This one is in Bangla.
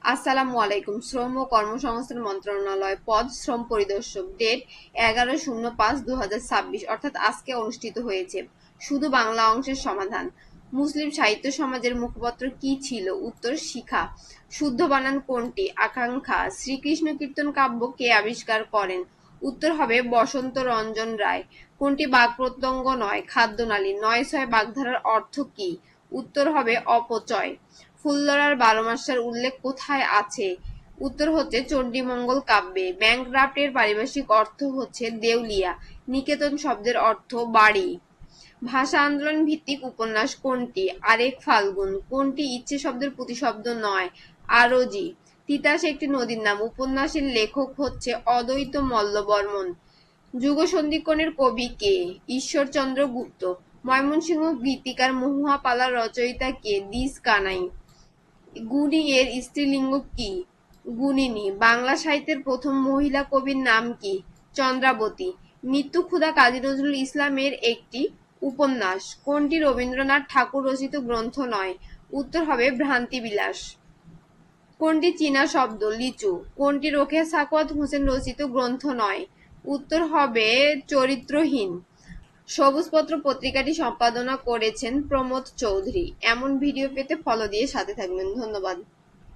আসসালামু আলাইকুম। শ্রম ও কর্মসংস্থান মন্ত্রণালয়, পদ শ্রম পরিদর্শক, ডেট 11/05/2026, অর্থাৎ আজকে অনুষ্ঠিত হয়েছে। শুধু বাংলা অংশের সমাধান। মুসলিম সাহিত্য সমাজের মুখপত্র কি ছিল? উত্তর শিখা। শুদ্ধ বানান কোনটি? আকাঙ্ক্ষা। শ্রীকৃষ্ণ কীর্তন কাব্য কে আবিষ্কার করেন? উত্তর হবে বসন্ত রঞ্জন রায়। কোনটি বাক প্রত্যঙ্গ নয়? খাদ্যনালী। ৯/৬ বাগধারার অর্থ কি? উত্তর হবে অপচয়। ফুল্লরার ১২ মাসের উল্লেখ কোথায় আছে? উত্তর হচ্ছে চণ্ডীমঙ্গল কাব্যে। ব্যাংকক্রাফটের পারিভাষিক অর্থ হচ্ছে দেউলিয়া। নিকেতন শব্দের অর্থ বাড়ি। ভাষা আন্দোলন ভিত্তিক উপন্যাস কোনটি? আরেক ফাল্গুন। কোনটি ইচ্ছে শব্দের প্রতিশব্দ নয়? আরজি। তিতাস একটি নদীর নাম। উপন্যাসের লেখক হচ্ছে অদ্বৈত মল্লবর্মণ। যুগসন্ধিক্ষণের কবি কে? ঈশ্বরচন্দ্র গুপ্ত। ময়মনসিংহ গীতিকার মহুয়া পালার রচয়িতা কে? দিস কানাই। গুণী এর স্ত্রীলিঙ্গ কি? গুণিনী। বাংলা সাহিত্যের প্রথম মহিলা কবির নাম কি? চন্দ্রাবতী। মৃত্যুক্ষুধা কাজী নজরুল ইসলামের একটি উপন্যাস। কোনটি রবীন্দ্রনাথ ঠাকুর রচিত গ্রন্থ নয়? উত্তর হবে ভ্রান্তিবিলাস। কোনটি চীনা শব্দ? লিচু। কোনটি রোকেয়া সাখাওয়াত হোসেন রচিত গ্রন্থ নয়? উত্তর হবে চরিত্রহীন। সবুজপত্র পত্রিকাটি সম্পাদনা করেছেন প্রমথ চৌধুরী। এমন ভিডিও পেতে ফলো দিয়ে সাথে থাকবেন। ধন্যবাদ।